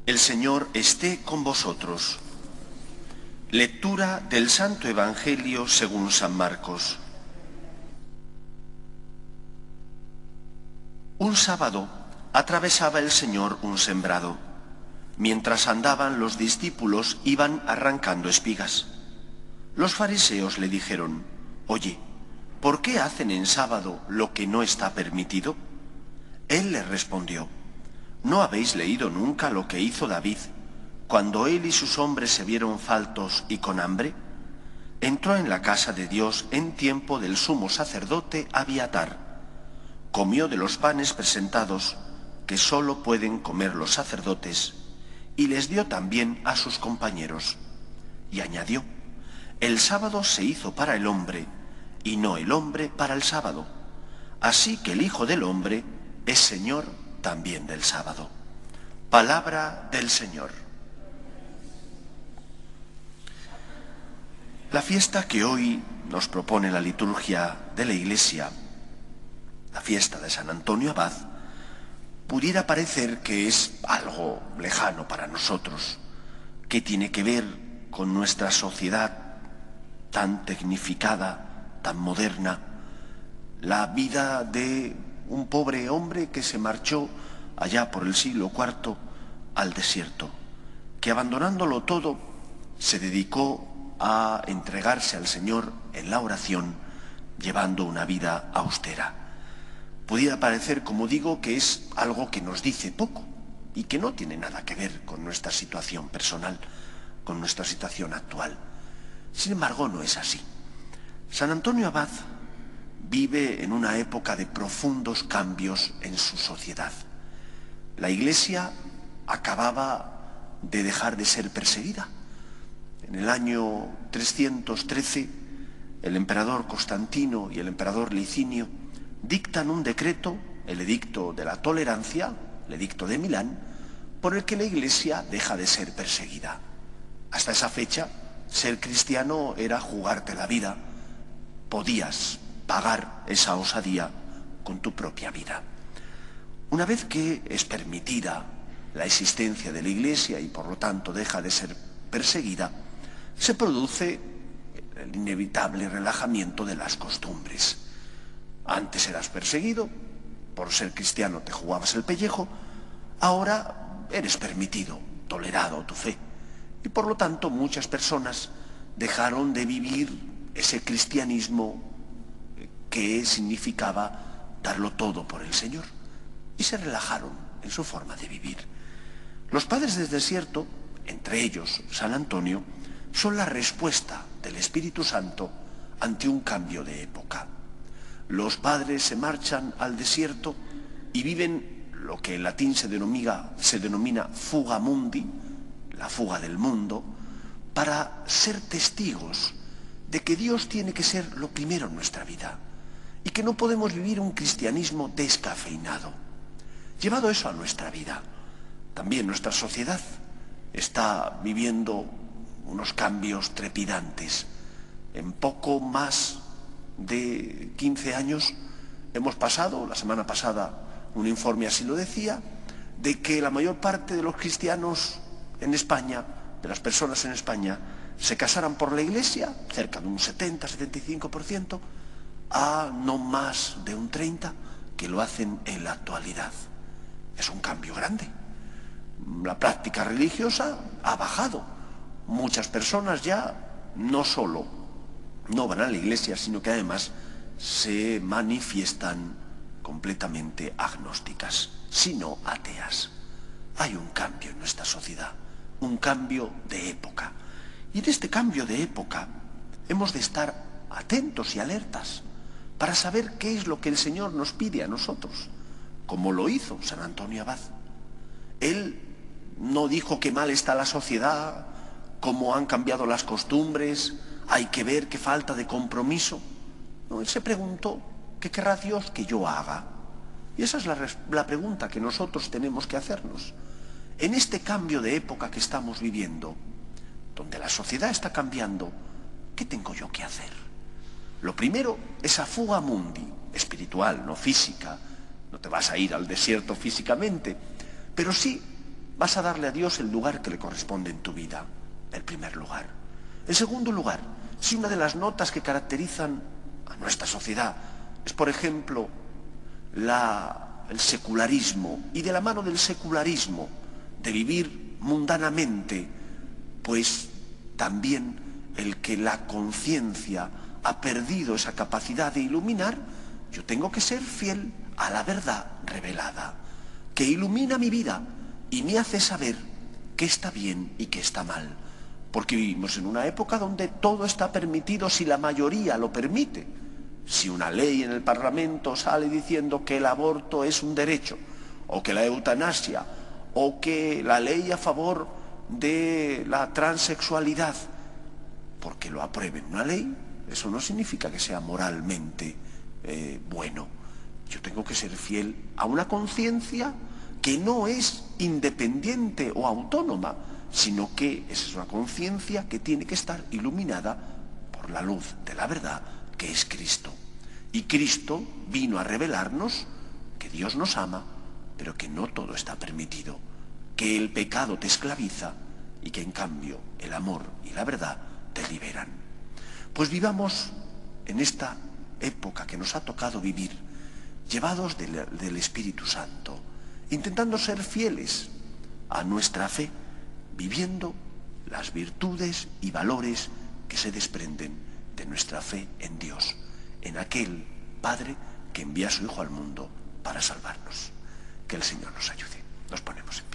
El Señor esté con vosotros. Lectura del Santo Evangelio según San Marcos. Un sábado atravesaba el Señor un sembrado. Mientras andaban, los discípulos iban arrancando espigas. Los fariseos le dijeron: «Oye, ¿por qué hacen en sábado lo que no está permitido?» Él les respondió: «¿No habéis leído nunca lo que hizo David cuando él y sus hombres se vieron faltos y con hambre? Entró en la casa de Dios en tiempo del sumo sacerdote Abiatar. Comió de los panes presentados, que sólo pueden comer los sacerdotes, y les dio también a sus compañeros». Y añadió: «El sábado se hizo para el hombre, y no el hombre para el sábado. Así que el Hijo del Hombre es Señor también del sábado». Palabra del Señor. La fiesta que hoy nos propone la liturgia de la Iglesia, la fiesta de San Antonio Abad, pudiera parecer que es algo lejano para nosotros, que tiene que ver con nuestra sociedad tan tecnificada, tan moderna, la vida de un pobre hombre que se marchó allá por el siglo IV al desierto, que abandonándolo todo se dedicó a entregarse al Señor en la oración, llevando una vida austera. Pudiera parecer, como digo, que es algo que nos dice poco y que no tiene nada que ver con nuestra situación personal, con nuestra situación actual. Sin embargo, no es así. San Antonio Abad vive en una época de profundos cambios en su sociedad. La Iglesia acababa de dejar de ser perseguida. En el año 313, el emperador Constantino y el emperador Licinio dictan un decreto, el Edicto de la Tolerancia, el Edicto de Milán, por el que la Iglesia deja de ser perseguida. Hasta esa fecha, ser cristiano era jugarte la vida. Podías pagar esa osadía con tu propia vida. Una vez que es permitida la existencia de la Iglesia y por lo tanto deja de ser perseguida, se produce el inevitable relajamiento de las costumbres. Antes eras perseguido, por ser cristiano te jugabas el pellejo, ahora eres permitido, tolerado tu fe. Y por lo tanto muchas personas dejaron de vivir ese cristianismo que significaba darlo todo por el Señor y se relajaron en su forma de vivir. Los padres del desierto, entre ellos San Antonio, son la respuesta del Espíritu Santo ante un cambio de época. Los padres se marchan al desierto y viven lo que en latín se denomina fuga mundi, la fuga del mundo, para ser testigos de que Dios tiene que ser lo primero en nuestra vida y que no podemos vivir un cristianismo descafeinado. Llevado eso a nuestra vida, también nuestra sociedad está viviendo unos cambios trepidantes. En poco más de 15 años hemos pasado, la semana pasada un informe así lo decía, de que la mayor parte de los cristianos en España, de las personas en España, se casaran por la Iglesia, cerca de un 70-75%, a no más de un 30% que lo hacen en la actualidad. Es un cambio grande. La práctica religiosa ha bajado. Muchas personas ya no solo no van a la Iglesia, sino que además se manifiestan completamente agnósticas, sino ateas. Hay un cambio en nuestra sociedad, un cambio de época. Y en este cambio de época hemos de estar atentos y alertas para saber qué es lo que el Señor nos pide a nosotros, como lo hizo San Antonio Abad. Él no dijo que mal está la sociedad, cómo han cambiado las costumbres, hay que ver qué falta de compromiso. No, él se preguntó: ¿qué querrá Dios que yo haga? Y esa es la pregunta que nosotros tenemos que hacernos. En este cambio de época que estamos viviendo, donde la sociedad está cambiando, ¿qué tengo yo que hacer? Lo primero, esa fuga mundi, espiritual, no física. No te vas a ir al desierto físicamente, pero sí vas a darle a Dios el lugar que le corresponde en tu vida, el primer lugar. En segundo lugar, si una de las notas que caracterizan a nuestra sociedad es, por ejemplo, el secularismo, y de la mano del secularismo, de vivir mundanamente, pues también el que la conciencia ha perdido esa capacidad de iluminar, yo tengo que ser fiel a la verdad revelada, que ilumina mi vida y me hace saber qué está bien y qué está mal. Porque vivimos en una época donde todo está permitido si la mayoría lo permite. Si una ley en el Parlamento sale diciendo que el aborto es un derecho, o que la eutanasia, o que la ley a favor de la transexualidad, porque lo aprueben una ley, eso no significa que sea moralmente bueno. Yo tengo que ser fiel a una conciencia que no es independiente o autónoma, sino que es una conciencia que tiene que estar iluminada por la luz de la verdad, que es Cristo. Y Cristo vino a revelarnos que Dios nos ama, pero que no todo está permitido, que el pecado te esclaviza y que en cambio el amor y la verdad te liberan. Pues vivamos en esta época que nos ha tocado vivir, llevados del Espíritu Santo, intentando ser fieles a nuestra fe, viviendo las virtudes y valores que se desprenden de nuestra fe en Dios, en aquel Padre que envía a su Hijo al mundo para salvarnos. Que el Señor nos ayude. Nos ponemos en